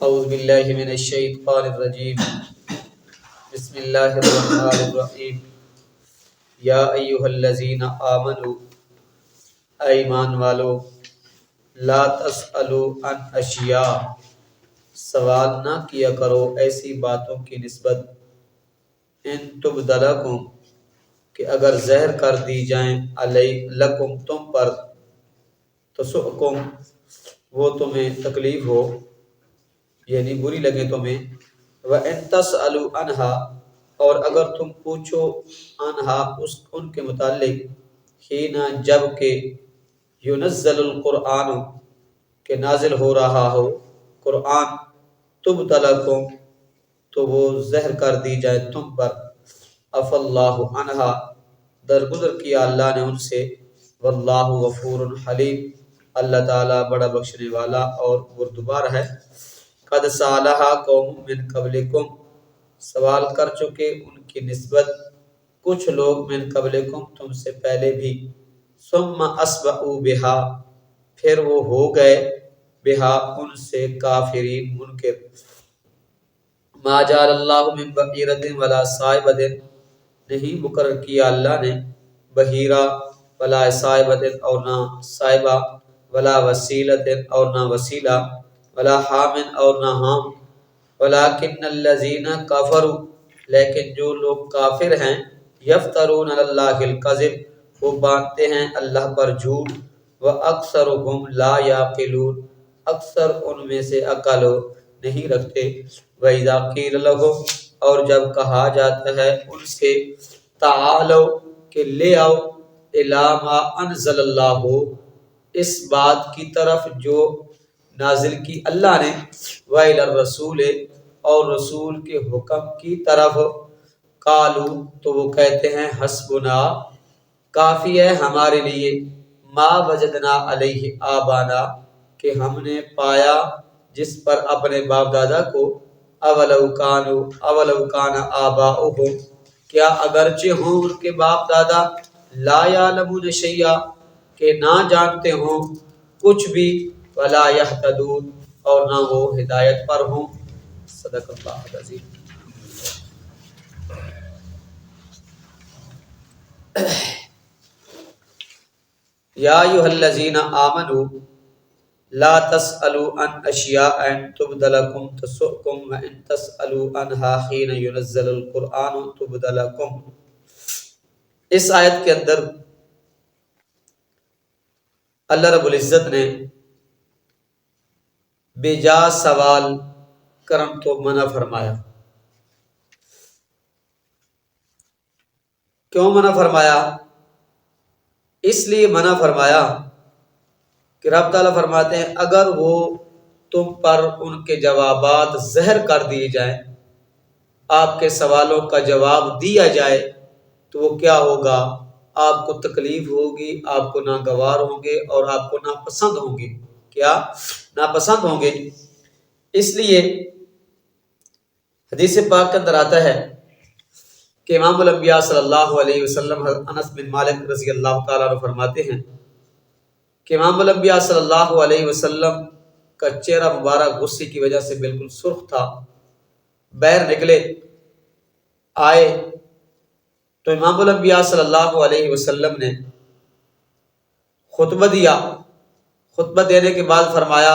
اعوذ باللہ من الشیطان الرجیم بسم اللہ الرحمن الرحیم یا ایہا الذین آمنوا اے ایمان والو لا تسألوا عن اشیاء سوال نہ کیا کرو ایسی باتوں کی نسبت ان تبد لکم کہ اگر زہر کر دی جائیں لکم تم پر تسؤکم وہ تمہیں تکلیف ہو یعنی بری لگے تمہیں وَإِن تَسْأَلُوا عَنْهَا اور اگر تم پوچھو عنہا ان کے متعلق حینا جب کہ يُنَزَّلُ القرآن کہ نازل ہو رہا ہو قرآن تبد لکم تو وہ زہر کر دی جائے تم پر عفا اللہ عنہا درگزر کیا اللہ نے ان سے واللہ غفور حلیم اللہ تعالیٰ بڑا بخشنے والا اور بردبار ہے قد سالہا قوم من قبلکم سوال کر چکے ان کی نسبت کچھ لوگ من قبلکم تم سے پہلے بھی ثم اصبحوا بہا پھر وہ ہو گئے بہا ان سے کافرین منکر ما جعل اللہ من بحیرۃ ولا صائبۃ نہیں مقرر کیا اللہ نے بحیرہ ولا صائبۃ اور نہ صائبہ ولا وسیلۃ اور نہ وسیلہ ولا حامن اور نہ حام ولکن الذین کفروا لیکن جو لوگ کافر ہیں یفترون علی اللہ الکذب وہ باندھتے ہیں اللہ پر جھوٹ واکثرهم لا یعقلون اکثر ان میں سے عقل نہیں رکھتے وَإِذَا قِيلَ لَهُمْ اور جب کہا جاتا ہے ان سے تعالوا کہ لے آؤ اِلَىٰ مَا أَنزَلَ اللَّهُ اس بات کی طرف جو نازل کی اللہ نے وَإِلَى الرَّسُولِ اور رسول کے حکم کی طرف قالوا تو وہ کہتے ہیں حسبنا کافی ہے ہمارے لیے ما وجدنا علیہ آبانا کہ ہم نے پایا جس پر اپنے باپ دادا کو اولو کان آباؤہم کیا اگرچہ ہوں ان کے باپ دادا لا یعلمون شیئا کہ نہ جانتے ہوں کچھ بھی ولا یہتدون اور نہ وہ ہدایت پر ہوں صدق اللہ العظیم یا ایھا الذین آمنوا لا تسألوا عن اشیاء ان تبد لکم تسؤکم وان تسألوا عنها حین ينزل القرآن تبد لکم اس آیت کے اندر اللہ رب العزت نے بے جا سوال کرم تو منع فرمایا کیوں منع فرمایا اس لیے منع فرمایا کہ رب تعالیٰ فرماتے ہیں اگر وہ تم پر ان کے جوابات زہر کر دیے جائیں آپ کے سوالوں کا جواب دیا جائے تو وہ کیا ہوگا آپ کو تکلیف ہوگی آپ کو ناگوار ہوں گے اور آپ کو ناپسند ہوں گے کیا ناپسند ہوں گے اس لیے حدیث پاک کے اندر آتا ہے کہ امام الانبیاء صلی اللہ علیہ وسلم انس بن مالک رضی اللہ تعالیٰ عنہ فرماتے ہیں کہ امام الانبیاء صلی اللہ علیہ وسلم کا چہرہ مبارک غصے کی وجہ سے بالکل سرخ تھا باہر نکلے آئے تو امام الانبیاء صلی اللہ علیہ وسلم نے خطبہ دیا خطبہ دینے کے بعد فرمایا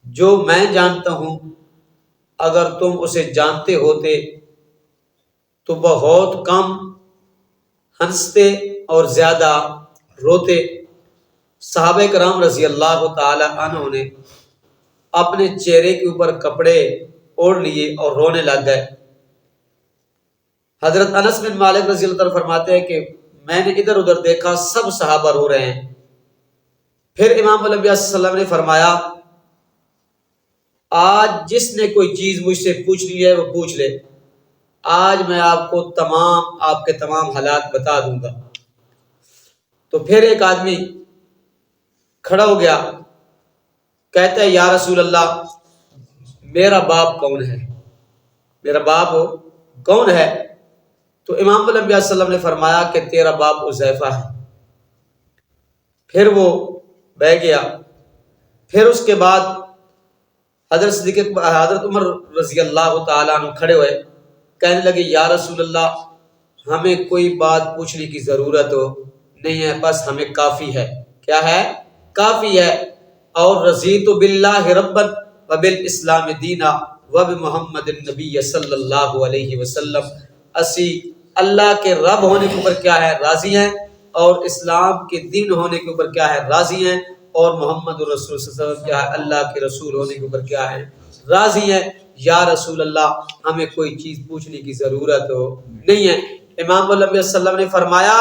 جو میں جانتا ہوں اگر تم اسے جانتے ہوتے تو بہت کم ہنستے اور زیادہ روتے صحابہ کرام رضی اللہ تعالی عنہ نے اپنے چہرے کے اوپر کپڑے اوڑھ لیے اور رونے لگ گئے حضرت انس بن مالک رضی اللہ عنہ فرماتے ہیں کہ میں نے ادھر ادھر دیکھا سب صحابہ رو رہے ہیں پھر امام الانبیاء صلی اللہ علیہ وسلم نے فرمایا آج جس نے کوئی چیز مجھ سے پوچھنی ہے وہ پوچھ لے آج میں آپ کو آپ کے تمام حالات بتا دوں گا تو پھر ایک آدمی کھڑا ہو گیا کہتا ہے یا رسول اللہ میرا باپ کون ہے میرا باپ کون ہے تو امام الانبیاء صلی اللہ علیہ وسلم نے فرمایا کہ تیرا باپ حذیفہ ہے پھر وہ بہ گیا پھر اس کے بعد حضرت عمر رضی اللہ تعالیٰ عنہ کھڑے ہوئے، کہنے لگے یا رسول اللہ ہمیں کوئی بات پوچھنے کی ضرورت نہیں ہے، بس ہمیں کافی ہے۔ کیا ہے؟ کافی ہے۔ اور رضیت باللہ ربا وبالاسلام دینا وبمحمد النبی صلی اللہ علیہ وسلم، اسی اللہ کے رب ہونے کے اوپر کیا ہے؟ راضی ہیں، اور اسلام کے دین ہونے کے اوپر کیا ہے؟ راضی ہیں، اور محمد الرسول صلی اللہ علیہ وسلم کیا ہے؟ اللہ کے رسول ہونے کے اوپر کیا ہے؟ راضی ہیں۔ یا رسول اللہ ہمیں کوئی چیز پوچھنے کی ضرورت نہیں ہے۔ امام الانبیاء صلی اللہ علیہ وسلم نے فرمایا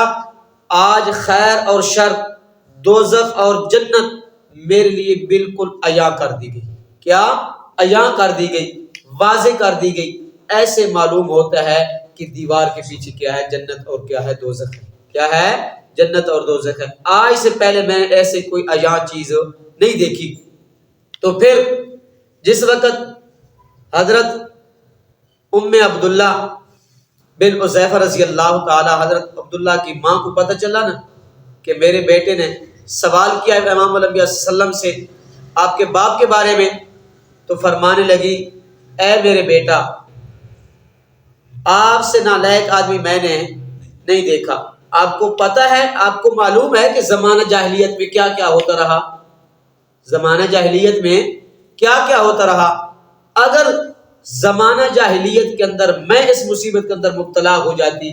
آج خیر اور شر، دوزخ اور جنت میرے لیے بالکل عیاں کر دی گئی۔ کیا؟ عیاں کر دی گئی، واضح کر دی گئی۔ ایسے معلوم ہوتا ہے کہ دیوار کے پیچھے کیا ہے؟ جنت اور کیا ہے؟ دوزخ ہے۔ کیا ہے؟ جنت اور دوزخ ہے۔ آج سے پہلے میں نے ایسے کوئی عیاں چیز نہیں دیکھی۔ تو پھر جس وقت حضرت ام عبداللہ بن حذیفہ رضی اللہ تعالی حضرت عبداللہ کی ماں کو پتہ چلا نا کہ میرے بیٹے نے سوال کیا ہے امام الانبیاء صلی اللہ علیہ وسلم سے آپ کے باپ کے بارے میں، تو فرمانے لگی اے میرے بیٹا آپ سے نالائق آدمی میں نے نہیں دیکھا۔ آپ کو پتہ ہے، آپ کو معلوم ہے کہ زمانہ جاہلیت میں کیا کیا ہوتا رہا، زمانہ جاہلیت میں کیا کیا ہوتا رہا۔ اگر زمانہ جاہلیت کے اندر میں اس مصیبت کے اندر مبتلا ہو جاتی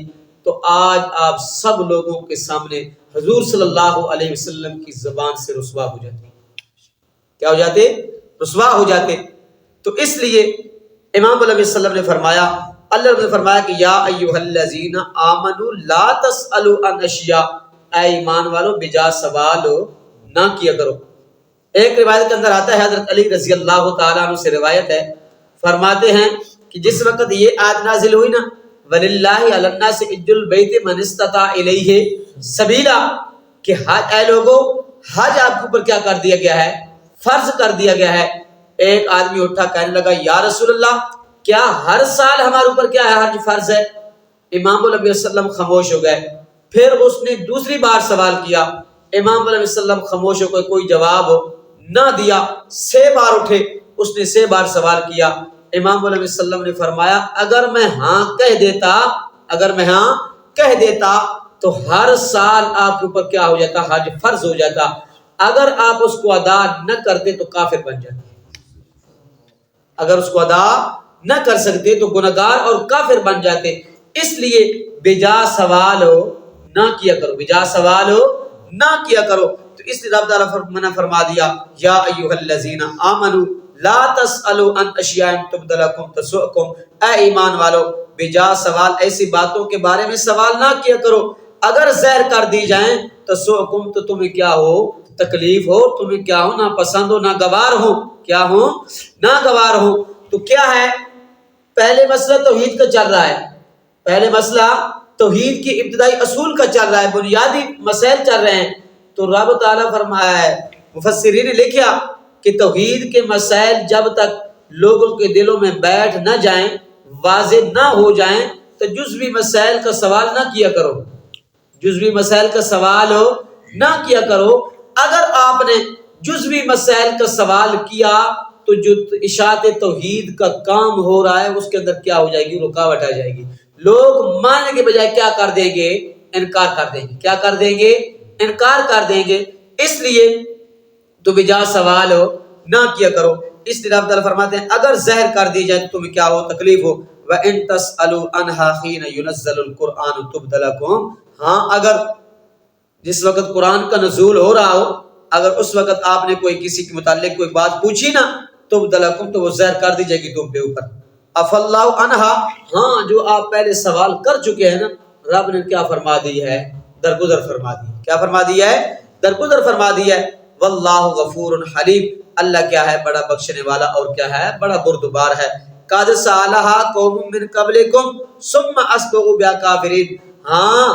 تو آج آپ سب لوگوں کے سامنے حضور صلی اللہ علیہ وسلم کی زبان سے رسوا ہو جاتے۔ کیا ہو جاتے؟ رسوا ہو جاتے۔ تو اس لیے امام علیہ وسلم نے فرمایا، اللہ نے فرمایا کہ یا ایھا الذین آمنوا لا تسألوا عن اشیاء، اے ایمان والو بجا سوال نہ کیا کرو۔ ایک روایت کے اندر آتا ہے، حضرت علی رضی اللہ تعالیٰ عنہ سے روایت ہے، فرماتے ہیں کہ جس وقت یہ آیت نازل ہوئی نا وَلِلَّهِ عَلَى النَّاسِ حِجُّ الْبَيْتِ مَنِ اسْتَطَاعَ إِلَيْهِ سَبِيلًا، کہ حج، اے لوگو حج آپ کے اوپر کیا کر دیا گیا ہے؟ فرض کر دیا گیا ہے۔ ایک آدمی اٹھا کہنے لگا یا رسول اللہ کیا ہر سال ہمارے اوپر کیا ہے؟ حج فرض ہے؟ امام علیہ وسلم خاموش ہو گئے۔ پھر اس نے دوسری بار سوال کیا، امام علیہ وسلم خاموش ہو گئے، کوئی جواب نہ دیا۔ 6 بار اٹھے، اس نے 6 بار سوال کیا۔ امام علیہ وسلم نے فرمایا اگر میں ہاں کہہ دیتا، اگر میں ہاں کہہ دیتا تو ہر سال آپ کے اوپر کیا ہو جاتا؟ حج فرض ہو جاتا۔ اگر آپ اس کو ادا نہ کرتے تو کافر بن جاتے، اگر اس کو ادا نہ کر سکتے تو گنہگار اور کافر بن جاتے۔ اس لیے بجا سوال نہ کیا کرو، بجا سوال نہ کیا کرو۔ تو اس لیے رب تعالیٰ نے فرما دیا یا ایھا الذین آمنوا لا تسألوا عن اشیاء تبد لکم تسؤکم، اے ایمان والو بجا سوال ایسی باتوں کے بارے میں سوال نہ کیا کرو، اگر زہر کر دی جائیں تسؤکم تو تمہیں کیا ہو؟ تکلیف ہو، تمہیں کیا ہو؟ ناپسند ہو، ناگوار ہو، کیا ہو؟ ناگوار ہو۔ تو کیا ہے؟ پہلے مسئلہ توحید کا چل رہا ہے، پہلے مسئلہ توحید کی ابتدائی اصول کا چل رہا ہے، بنیادی مسائل چل رہے ہیں۔ تو رب تعالیٰ فرمایا ہے، مفسرین نے لکھا کہ توحید کے مسائل جب تک لوگوں کے دلوں میں بیٹھ نہ جائیں، واضح نہ ہو جائیں تو جزوی مسائل کا سوال نہ کیا کرو، جزوی مسائل کا سوال نہ کیا کرو۔ اگر آپ نے جزوی مسائل کا سوال کیا تو جو اشاعت توحید کا کام ہو رہا ہے اس کے اندر کیا ہو جائے گی؟ رکاوٹ آ جائے گی۔ لوگ ماننے کے بجائے کیا کر دیں گے؟ انکار کر دیں گے۔ کیا کر دیں گے؟ انکار کر دیں گے۔ اس لیے تو بجا سوال نہ کیا کرو۔ اس لیے رب تعالیٰ فرماتے ہیں اگر زہر کر دی جائے تو تمہیں کیا ہو؟ تکلیف ہو۔ وَإِن تَسْأَلُوا عَنْهَا حِينَ يُنَزَّلُ الْقُرْآنُ تُبْدَ لَكُمْ، ہاں اگر جس وقت قرآن کا نزول ہو رہا ہو، اگر اس وقت آپ نے کوئی کسی کے متعلق کوئی بات پوچھی نا تبد لکم تو وہ زہر کر دی جائے گی تم پہ اوپر۔ عَفَا اللَّهُ عَنْهَا، ہاں جو آپ پہلے سوال کر چکے ہیں نا رب نے کیا فرما دی ہے؟ درگزر فرما دی۔ کیا فرما دی ہے؟ درگزر فرما دی ہے۔ واللہ غفور حلیم، اللہ کیا ہے؟ بڑا بخشنے والا اور کیا ہے؟ بڑا بردبار ہے۔ قَدْ سَأَلَهَا قَوْمٌ مِّن قَبْلِكُمْ ثُمَّ أَصْبَحُوا بِهَا كَافِرِينَ، ہاں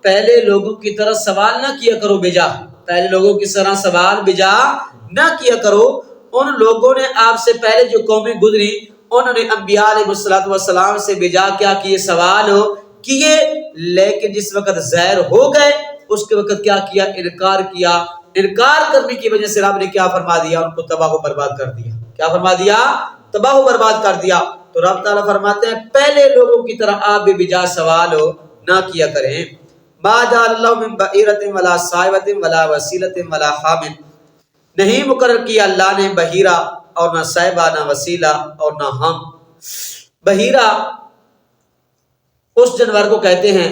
پہلے لوگوں کی طرح سوال نہ کیا کرو بجا، پہلے لوگوں کی طرح سوال بجا نہ کیا کرو۔ ان لوگوں نے آپ سے پہلے جو قومیں گزری انہوں نے انبیاء علیہ السلام سے بجا کیا کیے؟ سوال کیے، لیکن جس وقت زہر ہو گئے اس کے وقت کیا کیا؟ انکار کیا۔ انکار کرنے کی وجہ سے رب نے کیا فرما دیا؟ ان کو تباہ و برباد کر دیا۔ کیا فرما دیا؟ تباہ و برباد کر دیا۔ تو رب تعالیٰ فرماتے ہیں پہلے لوگوں کی طرح آپ بھی بجا سوال نہ کیا کریں۔ ما جعل اللہ من بحیرۃ ولا صائبۃ ولا وسیلۃ ولا حام، نہیں مقرر کیا اللہ نے بحیرہ اور نہ صائبہ نہ وسیلہ اور نہ حام۔ بحیرہ اس جانور کو کہتے ہیں،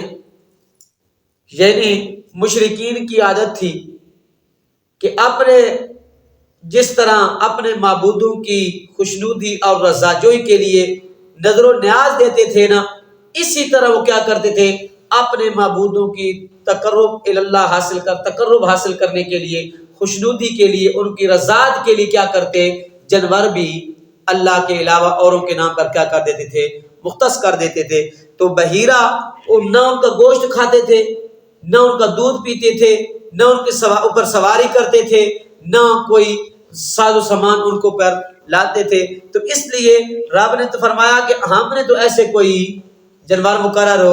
یعنی مشرکین کی عادت تھی کہ اپنے جس طرح اپنے معبودوں کی خوشنودی اور رضا جوئی کے لیے نظر و نیاز دیتے تھے نا، اسی طرح وہ کیا کرتے تھے، اپنے معبودوں کی تقرب اللہ تقرب حاصل کرنے کے لیے، خوشنودی کے لیے، ان کی رضات کے لیے کیا کرتے، جانور بھی اللہ کے علاوہ اوروں کے نام پر کیا کر دیتے تھے، مختص کر دیتے تھے۔ تو بحیرہ نہ ان کا گوشت کھاتے تھے، نہ ان کا دودھ پیتے تھے، نہ ان کے اوپر سواری کرتے تھے، نہ کوئی ساز و سامان ان کو پر لاتے تھے۔ تو اس لیے رب نے تو فرمایا کہ ہم نے تو ایسے کوئی جانور مقرر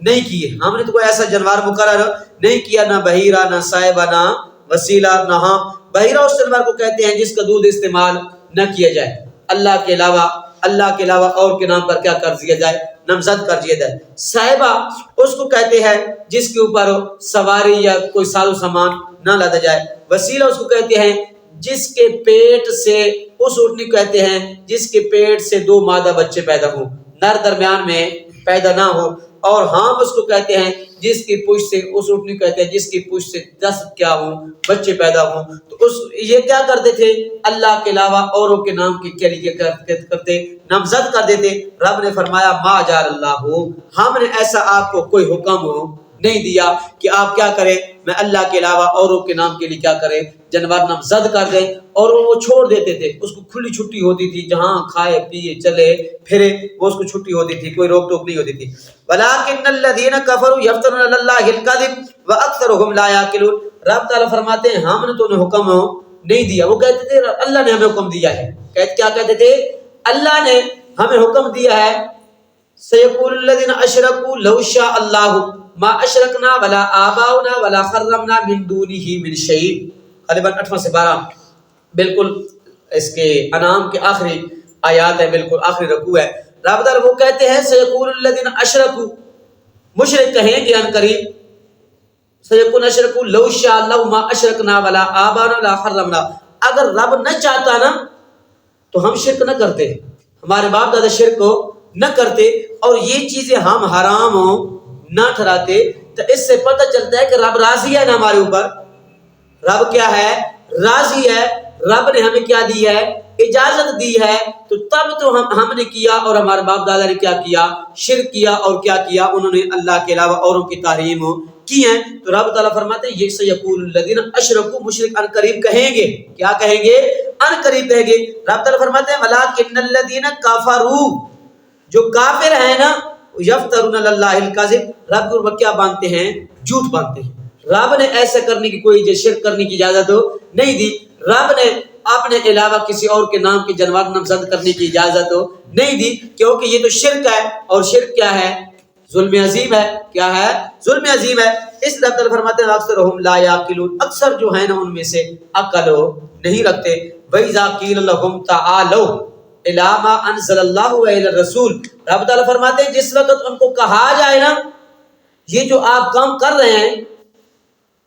نہیں کیے، ہم نے تو کوئی ایسا جانور مقرر نہیں کیا، نہ بحیرہ نہ صائبہ نہ وسیلہ نہ حام۔ بحیرہ اس جانور کو کہتے ہیں جس کا دودھ استعمال نہ کیا جائے، اللہ کے علاوہ اور کے نام پر کیا کر دیا جائے، نامزد کر دیا جائے۔ صائبہ اس کو کہتے ہیں جس کے اوپر سواری یا کوئی ساز و سامان نہ لادا جائے۔ وسیلہ اس کو کہتے ہیں جس کے پیٹ سے، اس اونٹنی کو کہتے ہیں جس کے پیٹ سے 2 مادہ بچے پیدا ہوں، نر درمیان میں پیدا نہ ہو۔ اور حام اس کو کہتے ہیں جس کی پشت سے، اس اونٹنی کو کہتے ہیں جس کی پشت سے 10 کیا ہوں، بچے پیدا ہوں۔ تو یہ کیا کرتے تھے، اللہ کے علاوہ اوروں کے نام کے لیے کرتے، نامزد کر دیتے۔ رب نے فرمایا ما جعل اللہ، ہم نے ایسا آپ کو کوئی حکم نہیں دیا کہ آپ کیا کریں، میں اللہ کے علاوہ اوروں کے نام کے لیے کیا کریں، جانور نامزد کر دیں۔ اور وہ چھوڑ دیتے تھے، اس کو کھلی چھٹی ہوتی تھی، جہاں کھائے پیے چلے پھرے وہ اس کو چھٹی ہوتی تھی، کوئی روک ٹوک نہیں ہوتی تھی۔ وَلَٰكِنَّ الَّذِينَ كَفَرُوا يَفْتَرُونَ عَلَى اللَّهِ الْكَذِبَ وَأَكْثَرُهُمْ لَا يَعْقِلُونَ۔ رب تعالیٰ فرماتے ہیں ہم نے تو انہیں حکم نہیں دیا، وہ کہتے تھے اللہ نے ہمیں حکم دیا ہے، کیا کہتے تھے، اللہ نے ہمیں حکم دیا ہے۔ سَيَقُولُ الَّذِينَ أَشْرَكُوا لَوْ شَاءَ اللَّهُ ما اشرکنا ولا آباؤنا ولا حرمنا من دونہ من شیء، غالباً 8 سے 12 بالکل اس کے انعام کے آخری آیات ہے، بالکل آخری رکوع ہے۔ رب تعالیٰ وہ کہتے ہیں سیقول الذین اشرکوا، مشرک کہیں گے ان قریب، سیقول اشرکوا لو شاء اللہ ما اشرکنا ولا آباؤنا ولا حرمنا، اگر رب نہ چاہتا نا تو ہم شرک نہ کرتے، ہمارے باپ دادا شرک نہ کرتے اور یہ چیزیں ہم حرام نہ ٹھہراتے۔ تو اس سے پتہ چلتا ہے کہ رب راضی ہے نا ہمارے اوپر، رب کیا ہے، راضی ہے، رب نے ہمیں کیا دی ہے، اجازت دی ہے، تو تب تو ہم نے کیا اور ہمارے باپ دادا نے کیا کیا، شرک کیا، اور کیا کیا، انہوں نے اللہ کے علاوہ اوروں کی تحریم کی ہیں۔ تو رب تعالیٰ فرماتے ہیں یہ سیقول الذین اشرکوا، مشرک ان قریب کہیں گے، کیا کہیں گے، ان قریب کہیں گے۔ رب تعالیٰ فرماتے ہیں ولکن الذین کفروا، جو کافر ہیں نا، یفترون علی اللہ الکذب، رب کے اوپر کیا باندھتے ہیں، جھوٹ باندھتے ہیں۔ رب نے ایسا کرنے کی کوئی شرک کرنے کی اجازت نہیں دی، رب نے اپنے علاوہ کسی اور کے نام کے جانور نامزد کرنے کی اجازت نہیں دی، کیونکہ یہ تو شرک ہے، اور شرک کیا ہے، ظلم عظیم ہے، کیا ہے، ظلم عظیم ہے۔ اس لیے اللہ فرماتے ہیں اکثرهم لا یعقلون، اکثر جو ہے نا ان میں سے عقل نہیں رکھتے۔ وَإِذَا قِیلَ لَهُمْ تَعَالَوْا اِلَىٰ مَا أَنزَلَ اللَّهُ وَإِلَى الرَّسُولِ، رب تعالیٰ فرماتے ہیں جس وقت ان کو کہا جائے نا یہ جو آپ کام کر رہے ہیں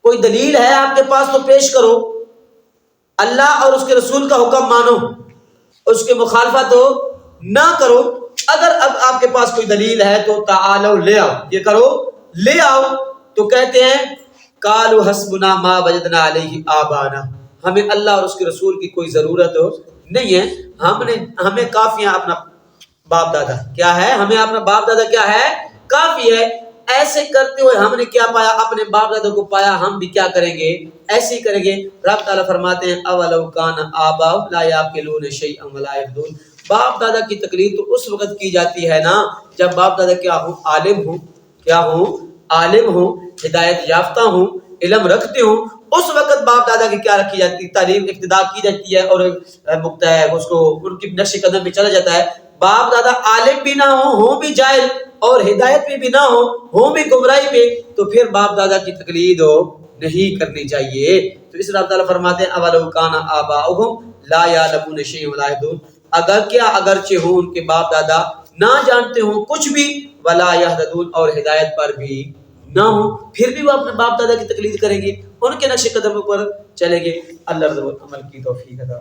کوئی دلیل ہے آپ کے پاس تو پیش کرو، اللہ اور اس کے رسول کا حکم مانو، اس کے مخالفت نہ کرو، اگر اب آپ کے پاس کوئی دلیل ہے تو تعالو لے آؤ، یہ کرو لے آؤ، تو کہتے ہیں قالوا حسبنا ما وجدنا علیہ آبانا، ہمیں اللہ اور اس کے رسول کی کوئی ضرورت نہیں ہے، ہمیں کافی ہے اپنا باپ دادا، کیا ہے، ہمیں اپنا باپ دادا کیا ہے، کافی ہے۔ ایسے کرتے ہوئے ہم نے کیا پایا، اپنے باپ دادا کو پایا، ہم بھی کیا کریں گے، ایسے ہی کریں گے۔ رب تعالیٰ فرماتے ہیں اولو کان آباؤہم لا یعقلون شیئا ولا یہتدون، باپ دادا کی تقلید تو اس وقت کی جاتی ہے نا جب باپ دادا کیا ہوں، عالم ہوں، کیا ہوں، عالم ہوں، ہدایت یافتہ ہوں، علم رکھتے ہوں، اس وقت باپ دادا کی کیا رکھی جاتی ہے، تعلیم اقتداء کی جاتی ہے، اور اس کو ان کی نقش قدم پہ چلا جاتا ہے۔ باپ دادا عالم بھی نہ ہوں بھی جاہل، اور ہدایت پہ بھی نہ ہوں بھی گمراہی پہ، تو پھر باپ دادا کی تقلید نہیں کرنی چاہیے۔ تو اس رب تعالیٰ فرماتے ہیں اولو کان آباؤہم لا یعلمون شیئا ولا یہتدون، اگرچہ ہو ان کے باپ دادا نہ جانتے ہوں کچھ بھی، ولا یہتدون اور ہدایت پر بھی نہ ہوں، پھر بھی وہ اپنے باپ دادا کی تقلید کریں گے، ان کے نقش قدم پر چلیں گے۔ اللہ رضا عمل کی توفیق عطا